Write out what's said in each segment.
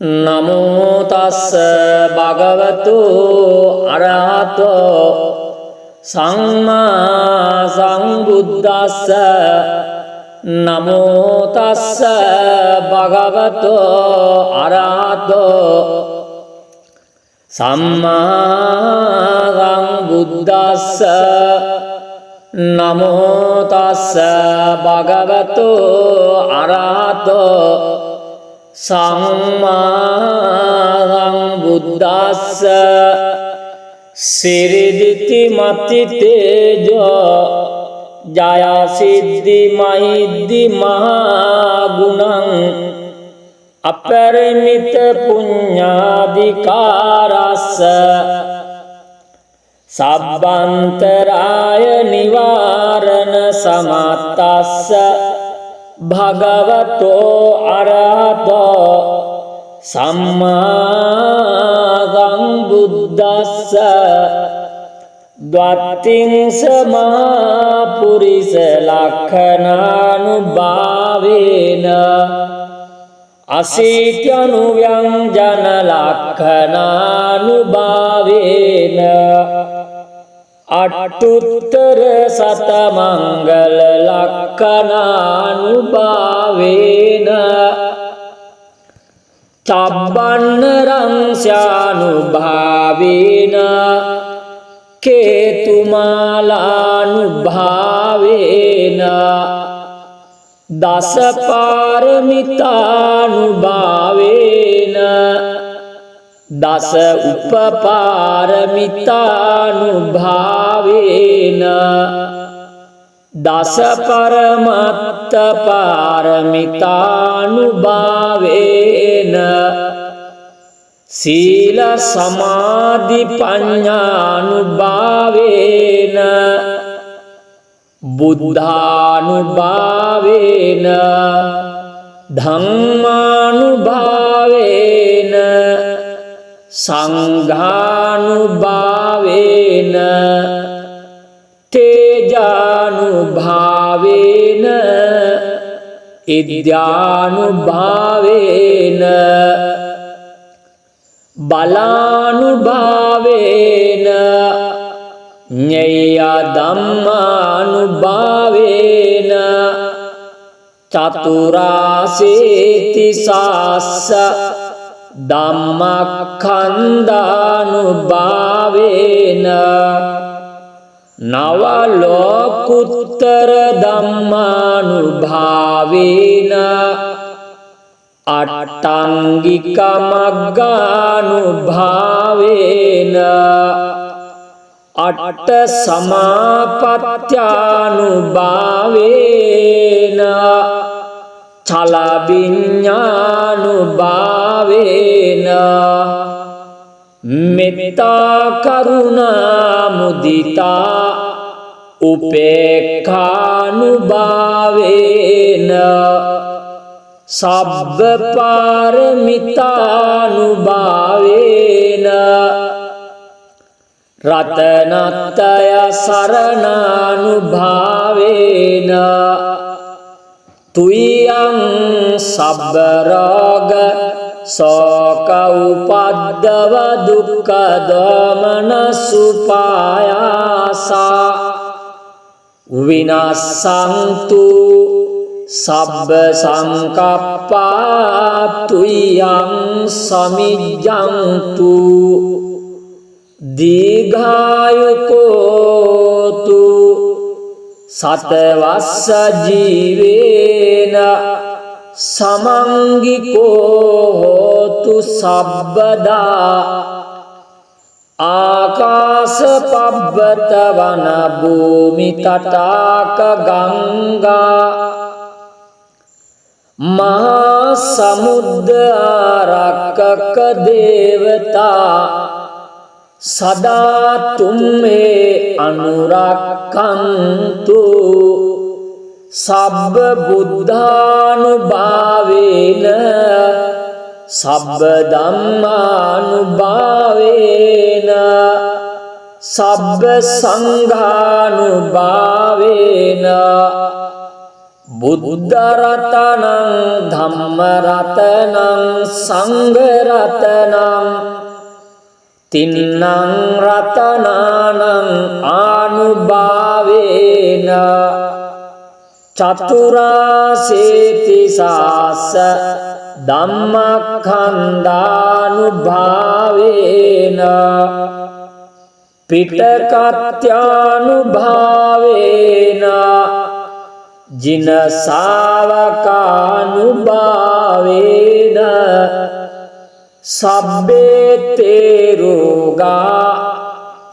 නමෝ තස්ස භගවතු අරහතෝ සම්මා සම්බුද්දස්ස නමෝ තස්ස භගවතු අරහතෝ සම්මා සම්බුද්දස්ස නමෝ තස්ස භගවතු අරහතෝ සම්මා සම්බුද්දස්ස සිරිදිති මති තේජෝ ජය සිද්ධි මහිද්දි මහා ගුණං අපරිමිත පුඤ්ඤාධිකාරස්ස සබ්බන්තරාය නිවාරණ සමත්තස්ස භගවතෝ අරහතෝ සම්මා සම්බුද්දස්ස ද්වත්තිංස මහා පුරිස ලක්ඛනානුභාවේන අසීත්‍යනු ව්‍යංජන ලක්ඛනානුභාවේන අට්ඨුත්තර සතමංගල ලක්ඛනානුභාවේන චබ්බන්න රංස්‍යානුභාවේන කේතුමාලානුභාවේන දස පාරමිතානුභාවේන දස උපපාරමිතානුභාවේන දස පරමත්ත පාරමිතානුභාවේන සීල සමාධි පඤ්ඤානුභාවේන බුද්ධානුභාවේන ධම්මානුභාවේන සංඝානුභාවේන තේජානුභාවේන ඉද්‍යානුභාවේන බලානුභාවේන ඤේය ධම්මානුභාවේන චතුරාසීති සාස්ස ධම්මඛණ්ඩානුභාවේන නව ලෝකුත්තර ධම්මානුභාවේන අට්ඨංගික මග්ගානුභාවේන අට්ඨ සමාපත්ත්‍යානුභාවේන චල විඤ්ඤානුභාවේන මෙත්තා කරුණා මුදිතා උපේක්ඛානුභාවේන සබ්බ පාරමිතානුභාවේන රතනත්තය සරණානුභාවේන තුයං සබ්බ රෝග සෝක උපද්දව දුක්ඛ දෝමන සුපායාසා විනාසන්තු සබ්බ සංකප්පා තුයං සමිජ්ජන්තු දීඝායුකෝතු සතවස්ස ජීවේන සමංගිකෝ හෝතු සබ්බදා ආකාශ පබ්බත වන භූමි තටාක ගංගා මහා සමුද්ද ආරක්කක දේවතා සදා තුම්මේ අනුරක්ඛන්තු සබ්බ බුද්ධානුභාවේන සබ්බ ධම්මානුභාවේන සබ්බ සංඝානුභාවේන බුද්ධ රතනං ධම්ම රතනං සංඝ රතනං තින්නං රතනානං ආනුභාවේන චතුරාසේති සාස ධම්මඛණ්ඩානුභාවේන පිටකත්‍යානුභාවේන ජින ශාවකානුභාවේන සබ්බේතේ රෝගා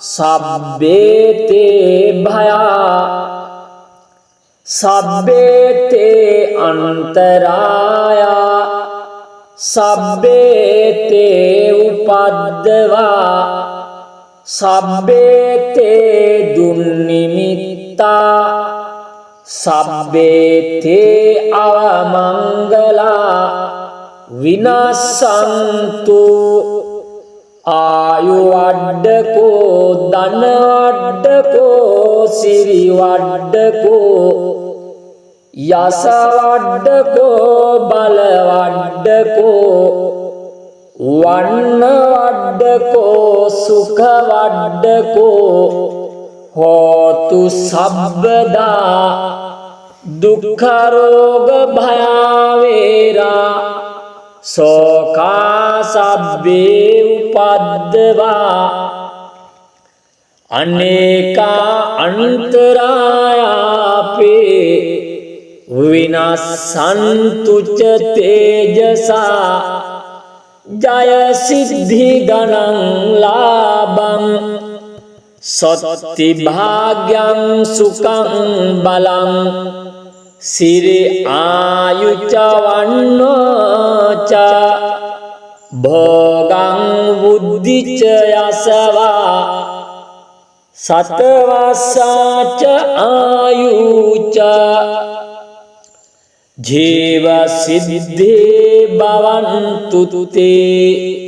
සබ්බේතේ භයා සබ්බේතේ අන්තරායා සබ්බේතේ උපද්දවා සබ්බේතේ දුන්නිමිත්තා සබ්බේතේ අවමංගලා විනාසන්තු ආයු වඩ්ඩකෝ ධන වඩ්ඩකෝ සිරි වඩ්ඩකෝ යස වඩ්ඩකෝ බල වඩ්ඩකෝ වන්න වඩ්ඩකෝ සුඛ වඩ්ඩකෝ හෝතු සබ්බදා දුක්ඛ රෝග භයාවේරා සෝකා සබ්බේ උපද්දවා අනේකා අන්තරායාපේ විනාසන්තුච තේජසා ජය සිද්ධි ගණං ලාභං සත්ති භාග්‍යං සුඛං බලං සිරි ආයුච වන්නෝච භෝගං බුද්ධිච යසවා සතවස්සාච ආයුච ජීව සිද්ධේ භවන්තු තේ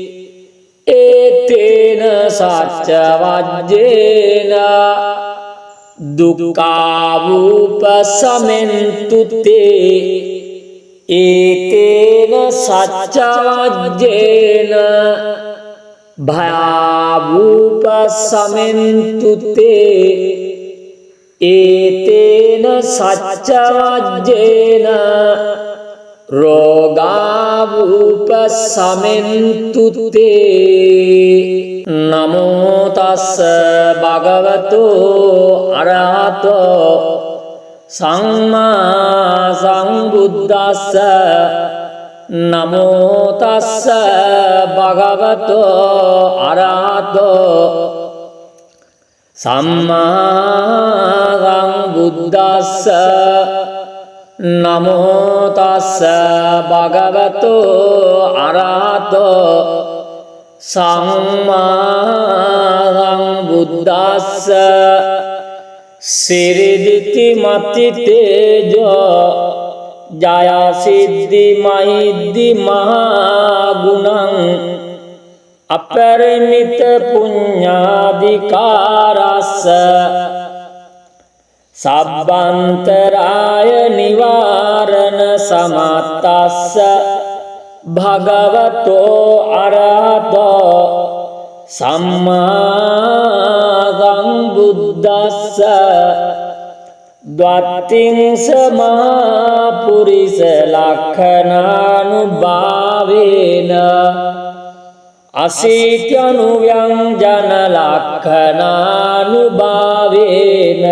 ඒතේන සච්ච වජ්ජේන දුක්ඛාවූපසමෙන්තු තේ ඒතේන සච්ච වජ්ජේන භයාවූපසමෙන්තු තේ ඒතේන සච්ච වජ්ජේන රෝගාවූපසමෙන්තු තේ නමෝ තස්ස භගවතෝ අරහතෝ සම්මා සම්බුද්දස්ස නමෝ තස්ස භගවතෝ අරහතෝ සම්මා සම්බුද්දස්ස නමෝ තස්ස භගවතෝ අරහතෝ සම්මා සම්බුද්දස්ස සිරිදිති මති තේජෝ ජය සිද්ධි මහිද්දි මහා ගුණං අපරිමිත පුඤ්ඤාධිකාරස්ස සබ්බන්තරාය නිවාරණ සමත්තස්ස භගවතෝ අරහතෝ සම්මා සම්බුද්දස්ස ද්වත්තිංස මහා පුරිස ලක්ඛණානුභාවේන අසීත්‍යනුව්‍යංජන ලක්ඛණානුභාවේන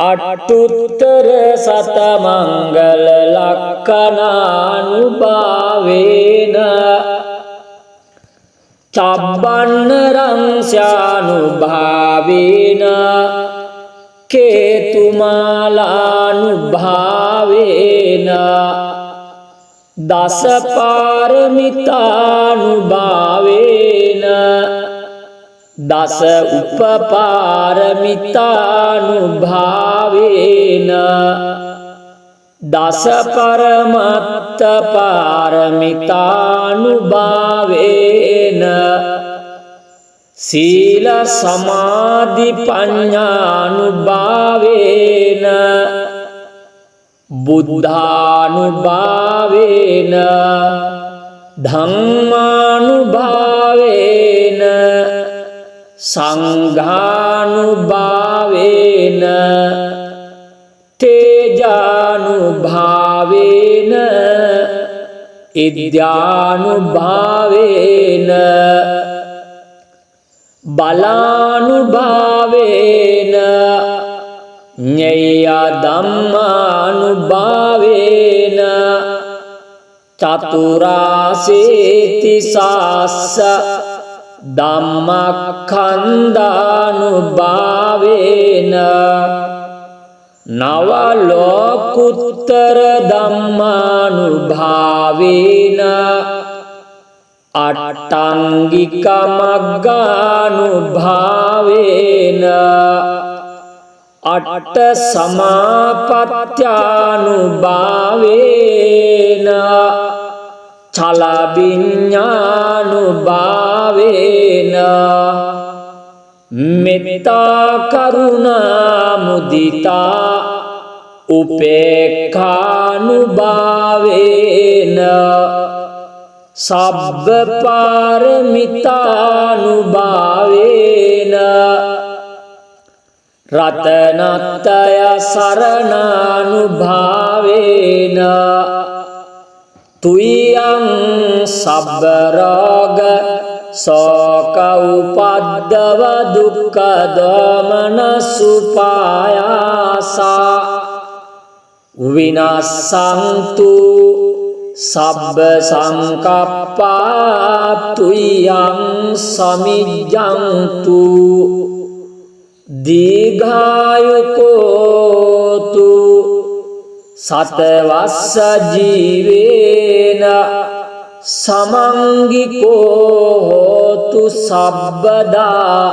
අට්ඨුත්තර සතමංගල ලක්ඛණානුභාවේන චබ්බන්න රංස්‍යානුභාවේන කේතුමාලානුභාවේන දස පාරමිතානුභාවේන දස උපපාරමිතානුභාවේන දස පරමත්ත පාරමිතානුභාවේන සීල සමාධි පඤ්ඤානුභාවේන බුද්ධානුභාවේන ධම්මානුභාවේන සංඝානුභාවේන තේජානුභාවේන ඉද්‍යානුභාවේන බලානුභාවේන ඤේය ධම්මානුභාවේන චතුරාසීති සාස්ස ධම්මඛණ්ඩානුභාවේන නව ලෝකුත්තර ධම්මානුභාවේන අට්ඨංගික මග්ගානුභාවේන අට්ඨ සමාපත්ත්‍යානුභාවේන චල විඤ්ඤානුභාවේන මෙත්තා කරුණා මුදිතා උපේක්ඛානුභාවේන සබ්බ පාරමිතානුභාවේන රතනත්‍රය සරණානුභාවේන තුයං සබ්බ රෝග සෝක උපද්දව දුක්ඛ දෝමන සුපායාසා විනාසන්තු සබ්බ සංකප්පා තුයං සමිජ්ජන්තු දීඝායුකෝතු සතවස්ස ජීවේන සමංගිකෝ හෝතු සබ්බදා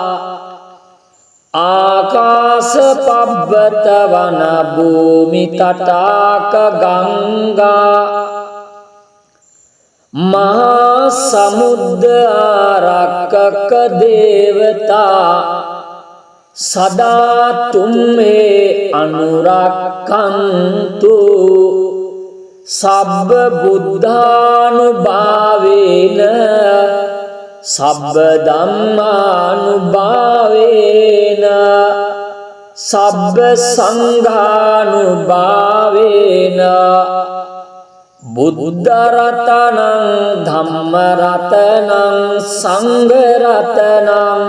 ආකාශ පබ්බත වන භූමි තටාක ගංගා මහා සමුද්‍ර ආරක්කක දේවතා සදා තුම්මේ අනුරක්ඛන්තු සබ්බ බුද්ධානුභාවේන සබ්බ ධම්මානුභාවේන සබ්බ සංඝානුභාවේන බුද්ධ රතනං ධම්ම රතනං සංඝ රතනං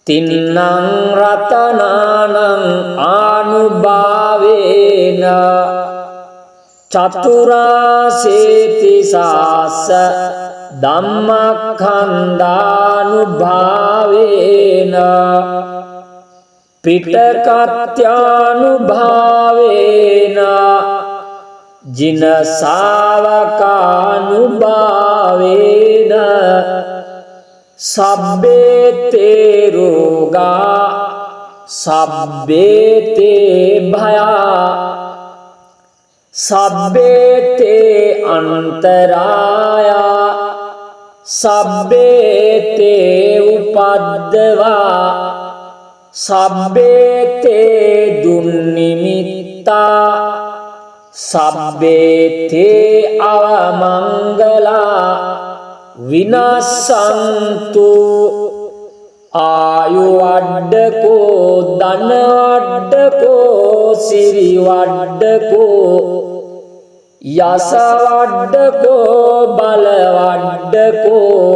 තින්නං රතනානං ආනුභාවේන චතුරාසීති සාස්ස ධම්මඛණ්ඩානුභාවේන පිටකත්‍යානුභාවේන ජින ශාවකානුභාවේන සබ්බේතේ රෝගා සබ්බේතේ භයා සබ්බේතේ අන්තරායා සබ්බේතේ උපද්දවා සබ්බේතේ දුන්නිමිත්තා සබ්බේතේ අවමංගලා විනාසන්තු ආයු වඩ්ඩකෝ ධන වඩ්ඩකෝ සිරි වඩ්ඩකෝ යස වඩ්ඩකෝ බල වඩ්ඩකෝ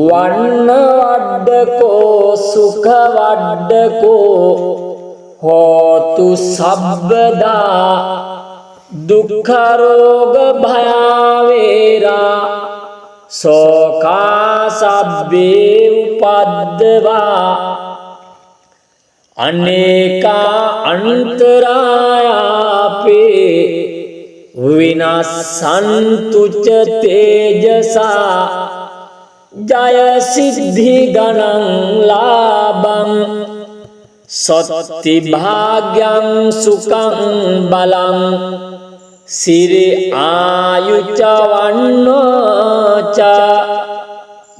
වන්න වඩ්ඩකෝ සුඛ වඩ්ඩකෝ හෝතු සබ්බදා දුක්ඛ රෝග භයාවේරා සෝකා සබ්බේ උපද්දවා අනේකා අන්තරායාපේ විනාසන්තුච තේජසා ජය සිද්ධි ගණං ලාභං සොත්ති භාග්‍යං සුඛං බලං සිරි ආයුච වන්නෝච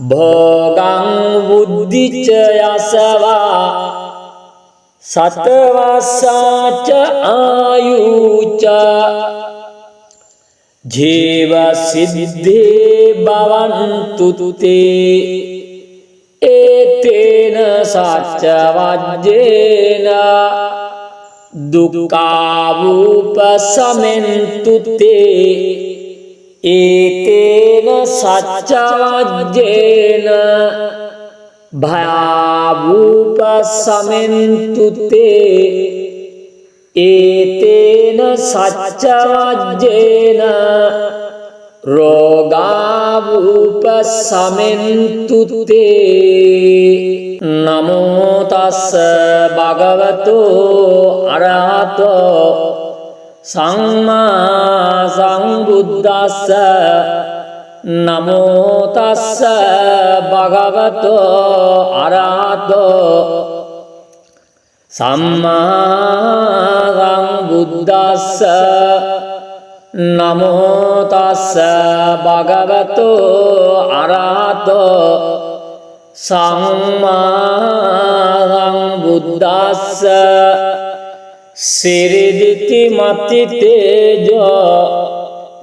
භෝගං බුද්ධිච යසවා සතවස්සාච ආයුච ජීව සිද්ධේ භවන්තු තේ ඒතේන සච්ච වජ්ජේන දුක්ඛාවූපසමෙන්තු තේ ඒතේන සච්ච වජ්ජේන භයාවූපසමෙන්තු තේ ඒතේන සච්ච වජ්ජේන රෝගාවූපසමෙන්තු තේ නමෝ තස්ස භගවතෝ අරහතෝ සම්මා සම්බුද්දස්ස නමෝ තස්ස භගවතෝ අරහතෝ සම්මා සම්බුද්දස්ස නමෝ තස්ස භගවතෝ අරහතෝ සම්මා සම්බුද්දස්ස සිරිදිති මති තේජෝ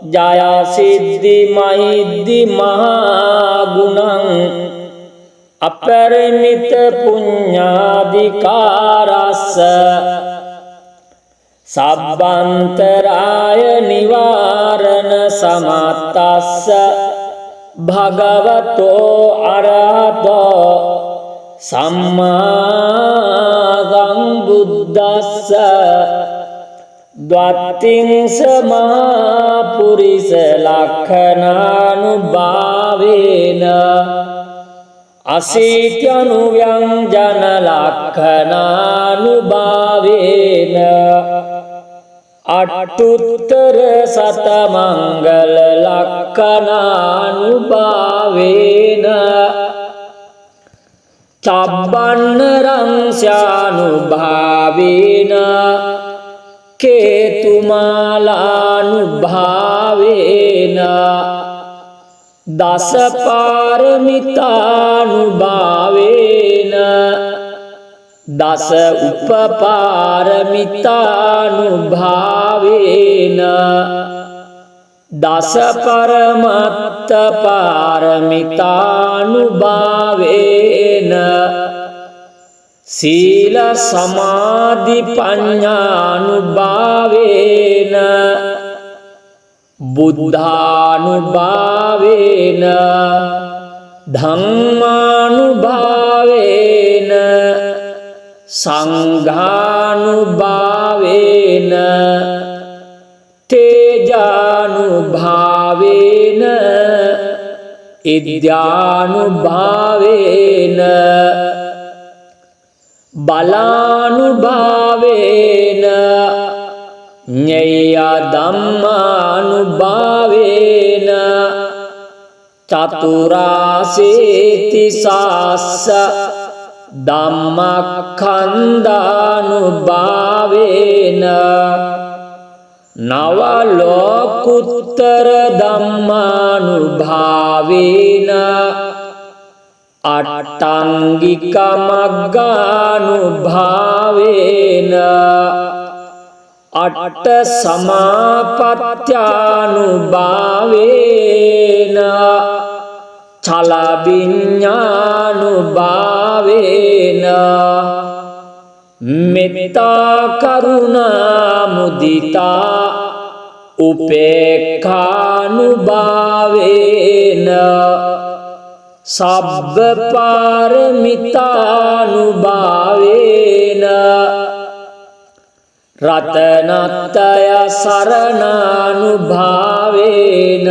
ජය සිද්ධි මහිද්දි මහා ගුණං අපරිමිත පුඤ්ඤාධිකාරස්ස සබ්බන්තරාය නිවාරණ සමත්තස්ස භගවතෝ අරහතෝ සම්මා සම්බුද්දස්ස ද්වත්තිංස මහා පුරිස ලක්ඛනානුභාවේන අසීත්‍යනුව්‍යංජන ලක්ඛනානුභාවේන අට්ඨුත්තර සතමංගල ලක්ඛනානුභාවේන චබ්බන්න රංස්යානුභාවේන කේතුමාලානුභාවේන දස පාරමිතානුභාවේන දස උපපාරමිතානුභාවේන දස පරමත්ත පාරමිතානුභාවේන සීල සමාධි පඤ්ඤානුභාවේන බුද්ධානුභාවේන ධම්මානුභාවේන සංඝානුභාවේන තේජානුභාවේන ඉද්‍යානුභාවේන බලානුභාවේන ඤේය ධම්මානුභාවේන චතුරාසේති සාස්ස ධම්මඛණ්ඩානුභාවේන නව ලෝකුත්තර ධම්මානුභාවේන අට්ඨංගික මග්ගානුභාවේන අට්ඨ සමාපත්ත්‍යානුභාවේන චල විඤ්ඤානුභාවේන මෙත්තා කරුණා මුදිතා උපේක්ඛානුභාවේන සබ්බ පාරමිතානුභාවේන රතනත්තය සරණානුභාවේන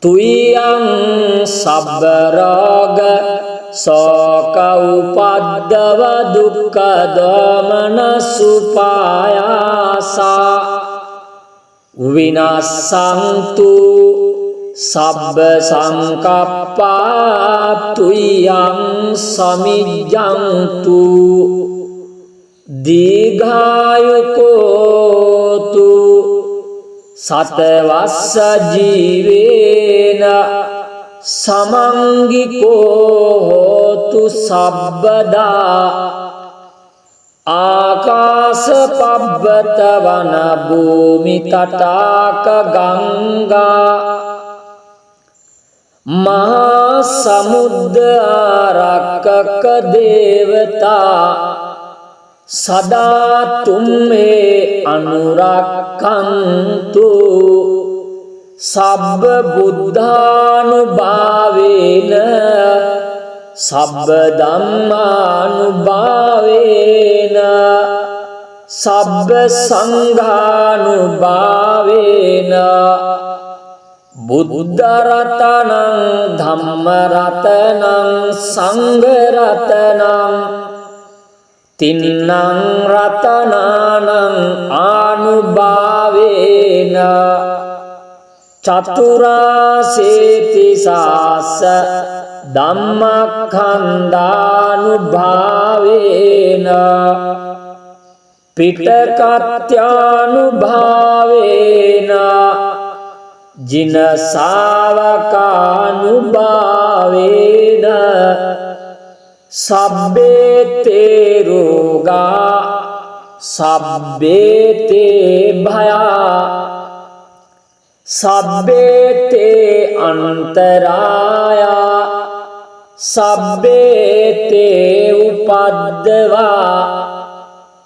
තුයං සබ්බ රෝග සෝක උපද්දව දුක්ඛ දෝමන සුපායාසා විනාසන්තු සබ්බ සංකප්පා තුයං සමිජ්ජන්තු දීඝායුකෝතු සතවස්ස ජීවේන සමංගිකෝ හෝතු සබ්බදා ආකාශ පබ්බත වන භූමි තටාක ගංගා මහා සමුද්ද ආරක්කක දේවතා සදා තුම්මේ අනුරක්ඛන්තු සබ්බ බුද්ධානුභාවේන සබ්බ ධම්මානුභාවේන සබ්බ සංඝානුභාවේන බුද්ධ රතනං ධම්ම රතනං සංඝ රතනං තින්නං රතනානං ආනුභාවේන චතුරාසේති සාස ධම්මඛණ්ඩානුභාවේන පිටකත්‍යානුභාවේන ජින ශාවකානුභාවේන සබ්බේතේ රෝගා සබ්බේතේ භයා සබ්බේතේ අන්තරායා සබ්බේතේ උපද්දවා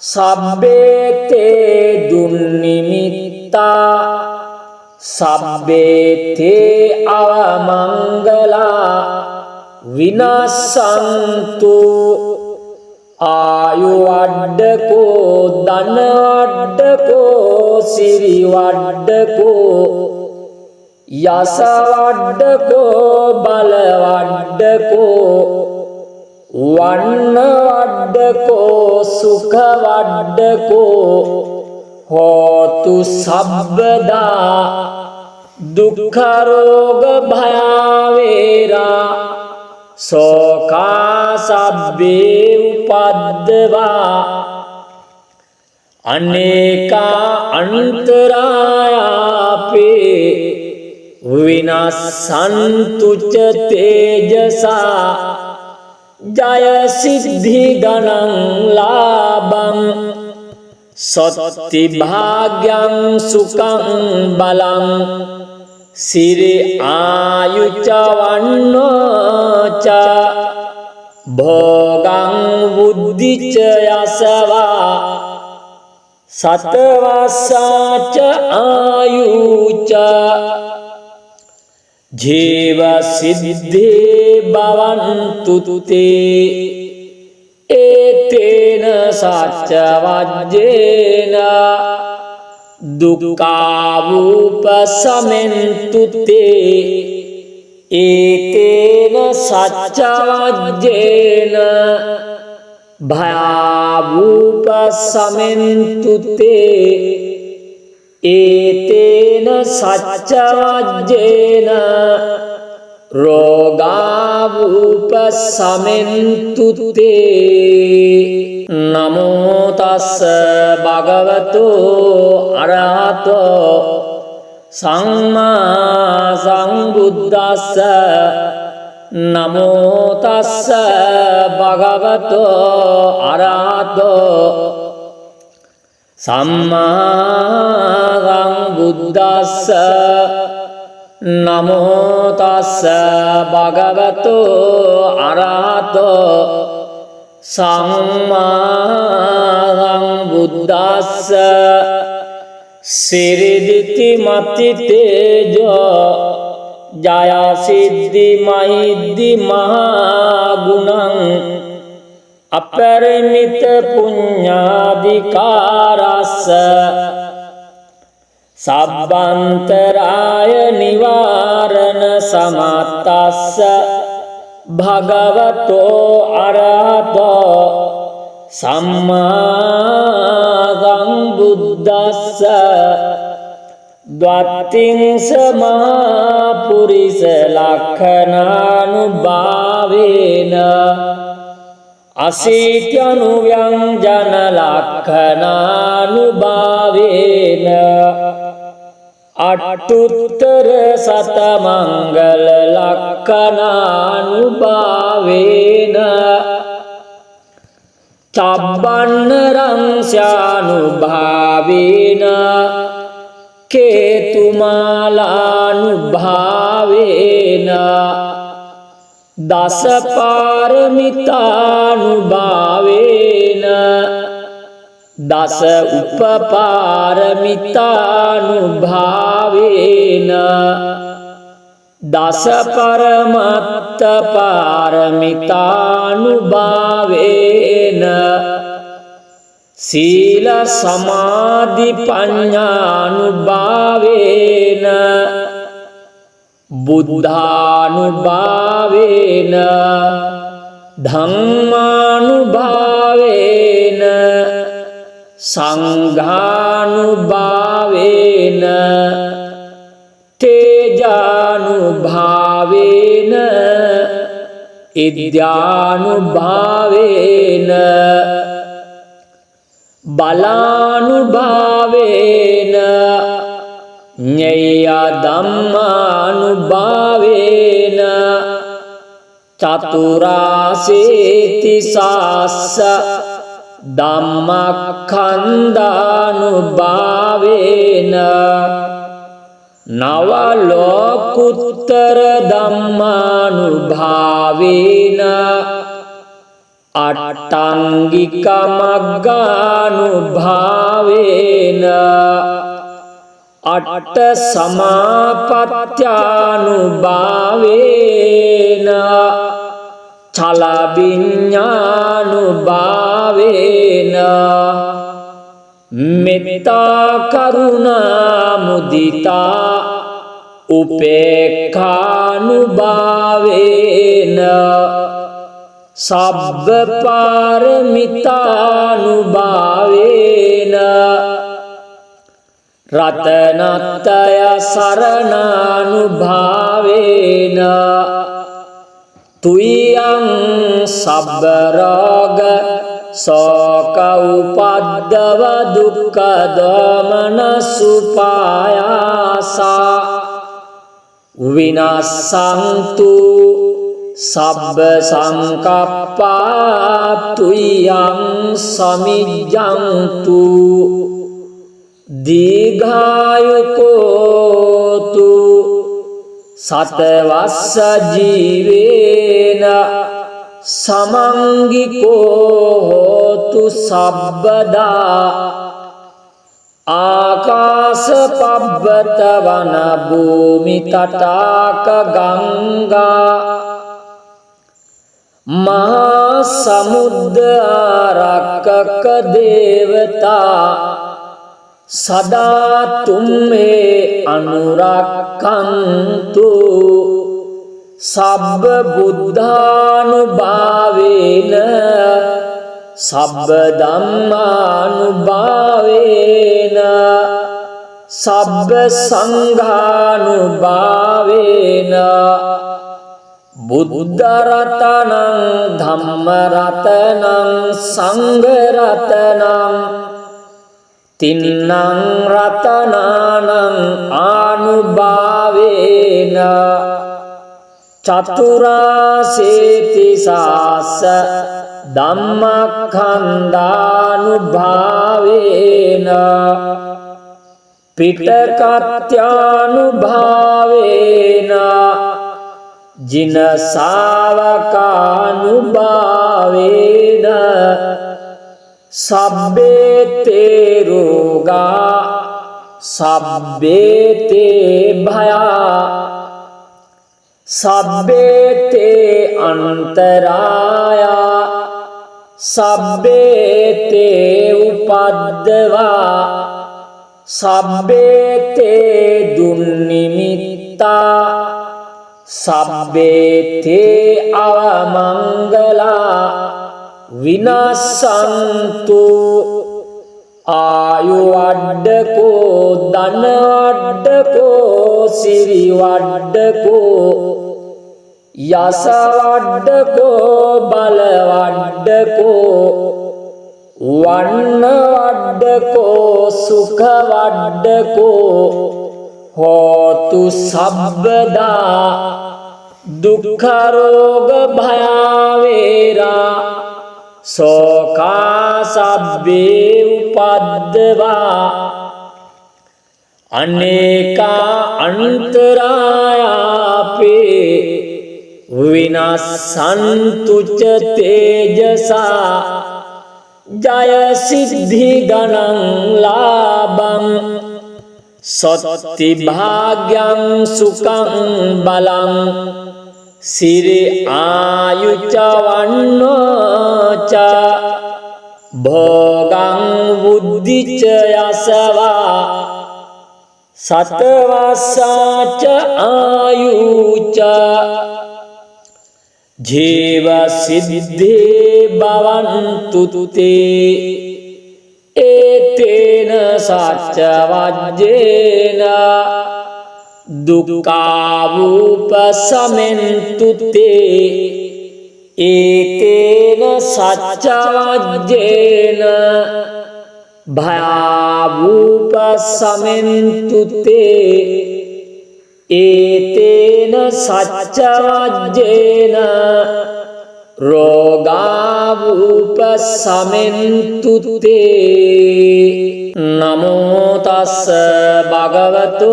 සබ්බේතේ දුන්නිමිත්තා සබ්බේතේ අවමංගලා විනාසන්තු ආයු වඩ්ඩකෝ ධන වඩ්ඩකෝ සිරි වඩ්ඩකෝ යස වඩ්ඩකෝ බල වඩ්ඩකෝ වන්න වඩ්ඩකෝ සුඛ වඩ්ඩකෝ හෝතු සබ්බදා දුක්ඛ රෝග භයාවේරා සෝකා සබ්බේ උපද්දවා අනේකා අන්තරායාපේ විනාසන්තුච තේජසා ජය සිද්ධි ගණං ලාභං සොත්ති භාග්‍යං සුඛං බලං සිරි ආයුච වන්නෝච භෝගං බුද්ධිච යසවා සතවස්සාච ආයුච ජීව සිද්ධේ භවන්තු තේ ඒතේන සච්ච වජ්ජේන දුක්ඛාවූපසමෙන්තු තේ ඒතේන සච්ච වජ්ජේන භයාවූපසමෙන්තු තේ ඒතේන සච්ච වජ්ජේන රෝගාවූපසමෙන්තු තේ නමෝ තස්ස භගවතෝ අරහතෝ සම්මා සම්බුද්දස්ස නමෝ තස්ස භගවතෝ අරහතෝ සම්මා සම්බුද්දස්ස නමෝ තස්ස භගවතෝ අරහතෝ සම්මා සම්බුද්දස්ස සිරිදිති මති තේජෝ ජය සිද්ධි මහිද්දි මහා ගුණං අපරිමිත පුඤ්ඤාධිකාරස්ස සබ්බන්තරාය නිවාරණ සමත්තස්ස භගවතෝ අරහතෝ සම්මා සම්බුද්දස්ස ද්වත්තිංස මහා පුරිස ලක්ඛනානුභාවේන අසීත්‍යනුව්‍යංජන ලක්ඛනානුභාවේන අට්ඨුත්තර සතමංගල ලක්ඛනානුභාවේන තබ්බන්නරං ස්යානුභාවේන කේතුමාලානුභාවේන දසපාරමිතානුභාවේන දස උපපාරමිතානුභාවේන දස පරමත්ත පාරමිතානුභාවේන සීල සමාධි පඤ්ඤානුභාවේන බුද්ධානුභාවේන ධම්මානුභාවේන සංඝානුභාවේන තේජානුභාවේන ඉද්‍යානුභාවේන බලානුභාවේන ඤේය ධම්මානුභාවේන චතුරාසේති සාස්ස ධම්මඛණ්ඩානුභාවේන නව ලෝකුත්තර ධම්මානුභාවේන අට්ඨංගික මග්ගානුභාවේන අට්ඨ සමාපත්ත්‍යානුභාවේන චල විඤ්ඤානුභාවේන මෙත්තා කරුණා මුදිතා උපේක්ඛානුභාවේන සබ්බ පාරමිතානුභාවේන රතනත්තය සරණානුභාවේන තුයං සබ්බ රෝග සෝක උපද්දව දුක්ඛ දෝමන සුපායාසා විනාසන්තු සබ්බ සංකප්පා තුයං සමිජ්ජන්තු දීඝායුකෝතු සතවස්ස ජීවේන සමංගිකෝ හෝතු සබ්බදා ආකාශ පබ්බත වන භූමි තටාක ගංගා මහා සමුද්ද ආරක්කක දේවතා සදා තුම්මේ අනුරක්ඛන්තු සබ්බ බුද්ධානුභාවේන සබ්බ ධම්මානුභාවේන සබ්බ සංඝානුභාවේන බුද්ධ රතනං ධම්ම රතනං සංඝ රතනං තින්නං රතනානං ආනුභාවේන චතුරාසේති සාස්ස ධම්මඛණ්ඩානුභාවේන පිටකත්‍යානුභාවේන ජින ශාවකානුභාවේන සබ්බේතේ රෝගා සබ්බේතේ භයා සබ්බේතේ අන්තරායා සබ්බේතේ උපද්දවා සබ්බේතේ දුන්නිමිත්තා සබ්බේතේ අවමංගලා විනාසන්තු ආයු වඩ්ඩකෝ ධන වඩ්ඩකෝ සිරි වඩ්ඩකෝ යස වඩ්ඩකෝ බල වඩ්ඩකෝ වන්න වඩ්ඩකෝ සුඛ වඩ්ඩකෝ හෝතු සබ්බදා දුක්ඛ රෝග භය වේරා සෝකා සබ්බේ උපද්දවා අනේකා අන්තරායාපේ විනස්සන්තුච තේජසා ජය සිද්ධි ගණං ලාභං සොත්ති භාග්‍යං සුඛං බලං සිරි ආයුච වන්නෝච භෝගං බුද්ධිච යසවා සතවස්සාච ආයුච ජීව සිද්ධේ භවන්තු තේ ඒතේන සච්ච වජ්ජේන දුක්ඛාවූපසමෙන්තු තේ ඒතේන සච්ච වජ්ජේන භයාවූපසමෙන්තු තේ ඒතේන සච්ච වජ්ජේන රෝගාවූපසමෙන්තු තේ නමෝ තස්ස භගවතු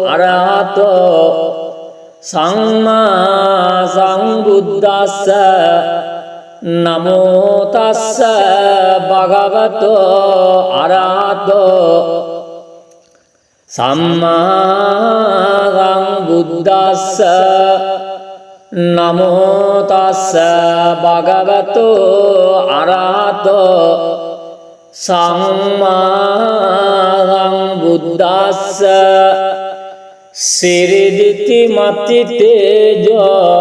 අරහතෝ සම්මා සම්බුද්දස්ස නමෝ තස්ස භගවතු අරහතෝ සම්මා සම්බුද්දස්ස නමෝ තස්ස භගවතු අරහතෝ සම්මා සම්බුද්දස්ස සිරිදිති මති තේජෝ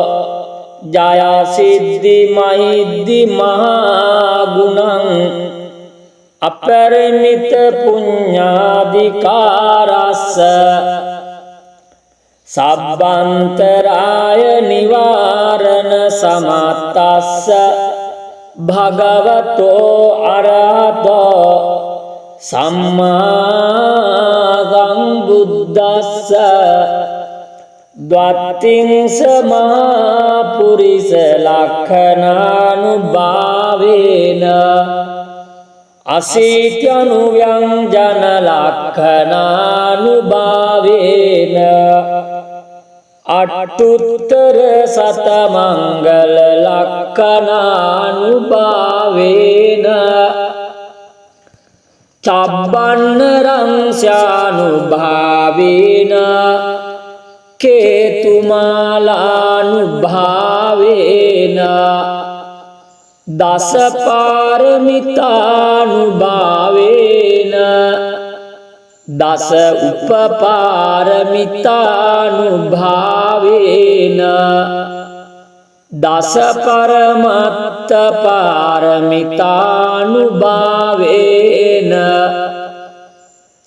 ජය සිද්ධි මහිද්දි මහා ගුණං අපරිමිත පුඤ්ඤාධිකාරස්ස සබ්බන්තරාය නිවාරණ සමත්තස්ස භගවතෝ අරහතෝ සම්මා සම්බුද්දස්ස ද්වත්තිංස මහා පුරිස ලක්ඛනානුභාවේන අසීත්‍යනුව්‍යංජන ලක්ඛනානුභාවේන අට්ඨුත්තර සතමංගල ලක්ඛනානුභාවේන චබ්බන්න රංස්‍යානුභාවේන කේතුමාලානුභාවේන දස පාරමිතානුභාවේන දස උපපාරමිතානුභාවේන දස පරමත්ත පාරමිතානුභාවේන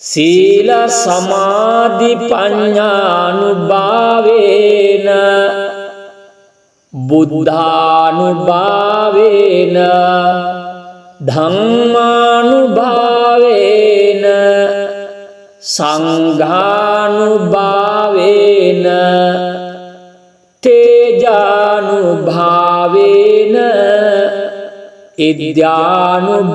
සීල සමාධි පඤ්ඤානුභාවේන බුද්ධානුභාවේන ධම්මානුභාවේන සංඝානුභාවේන තේජානුභාවේන ඉද්‍යානුභාවේන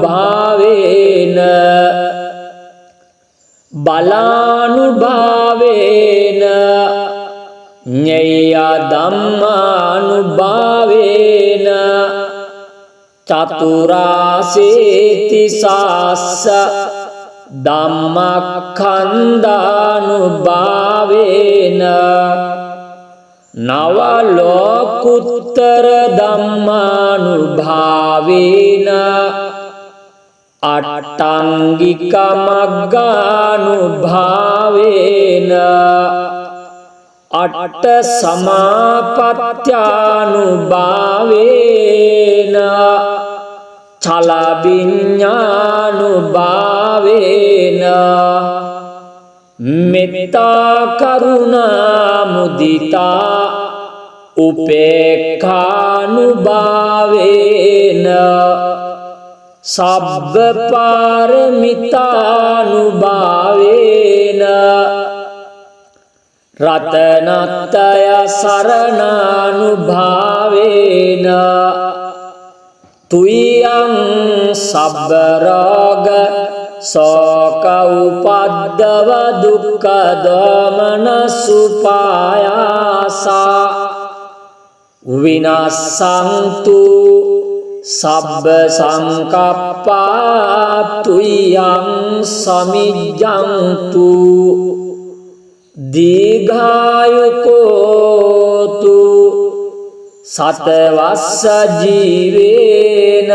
බලානුභාවේන ඤේය ධම්මානුභාවේන චතුරාසේති සාස්ස ධම්මඛණ්ඩානුභාවේන නව ලෝකුත්තර ධම්මානුභාවේන අට්ඨංගික මග්ගානුභාවේන අට්ඨ සමාපත්ත්‍යානුභාවේන චල විඤ්ඤානුභාවේන මෙත්තා කරුණා මුදිතා උපේක්ඛානුභාවේන සබ්බ පාරමිතානුභාවේන රතනත්‍රය සරණානුභාවේන තුයං සබ්බ රෝග සෝක උපද්දව දුක්ඛ දෝමන සුපායාසා විනාසන්තු සබ්බ සංකප්පා තුයං සමිජ්ජන්තු දීඝායුකෝතු සතවස්ස ජීවේන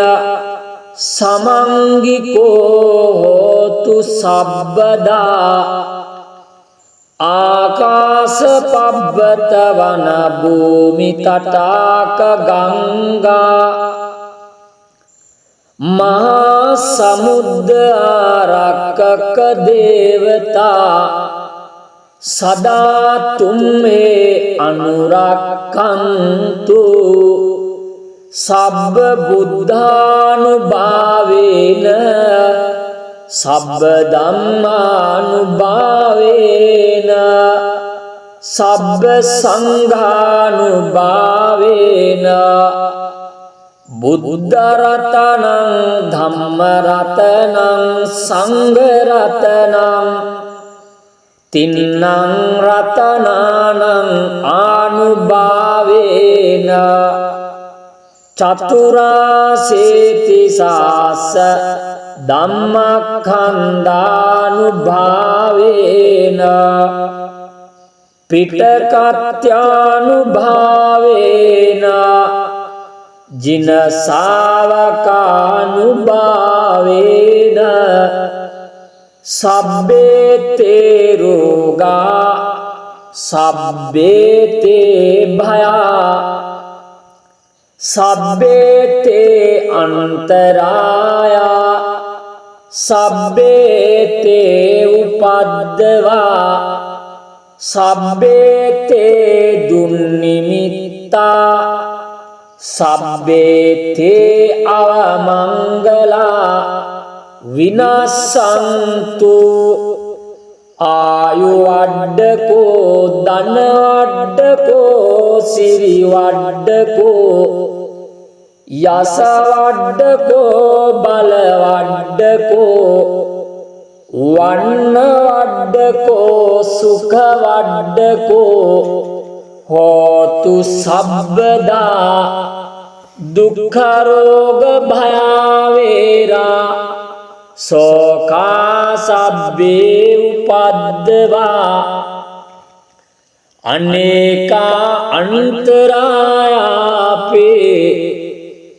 සමංගිකෝ හෝතු සබ්බදා ආකාශ පබ්බත වන භූමි තටාක ගංගා මහා සමුද්ද ආරක්කක දේවතා සදා තුම්මේ අනුරක්ඛන්තු සබ්බ බුද්ධානුභාවේන සබ්බ ධම්මානුභාවේන සබ්බ සංඝානුභාවේන බුද්ධ රතනං ධම්ම රතනං සංඝ රතනං තින්නං රතනානං ආනුභාවේන චතුරාසේති සාස ධම්මඛණ්ඩානුභාවේන පිටකත්‍යානුභාවේන ජින ශාවකානුභාවේන සබ්බේතේ රෝගා සබ්බේතේ භයා සබ්බේතේ අන්තරායා සබ්බේතේ උපද්දවා සබ්බේතේ දුන්නිමිත්තා සබ්බේතේ අවමංගලා විනාසන්තු ආයු වඩ්ඩකෝ ධන වඩ්ඩකෝ සිරි වඩ්ඩකෝ යස වඩ්ඩකෝ බල වඩ්ඩකෝ වන්න වඩ්ඩකෝ සුඛ වඩ්ඩකෝ හෝතු සබ්බදා දුක්ඛ රෝග භයාවේරා සෝකා සබ්බේ උපද්දවා අනේකා අන්තරායාපේ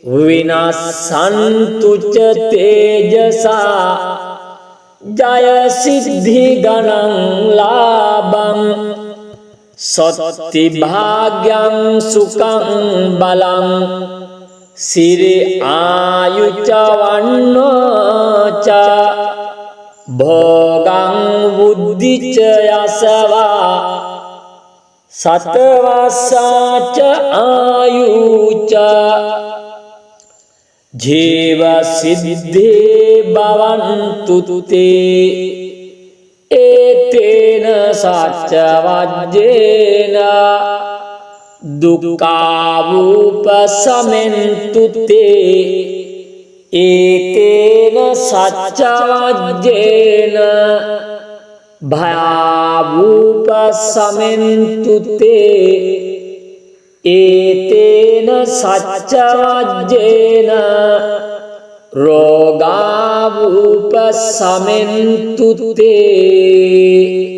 විනාසන්තුච තේජසා ජය සිද්ධි ගණං ලාභං සොත්ති භාග්‍යං සුඛං බලං සිරි ආයුච වන්නෝච භෝගං බුද්ධිච යසවා සතවස්සාච ආයුච ජීව සිද්ධේ භවන්තු තේ ඒතේන සච්ච වජ්ජේන දුක්ඛාවූපසමෙන්තු තේ ඒතේන සච්ච වජ්ජේන භයාවූපසමෙන්තු තේ ඒතේන සච්ච වජ්ජේන රෝගාවූපසමෙන්තු තේ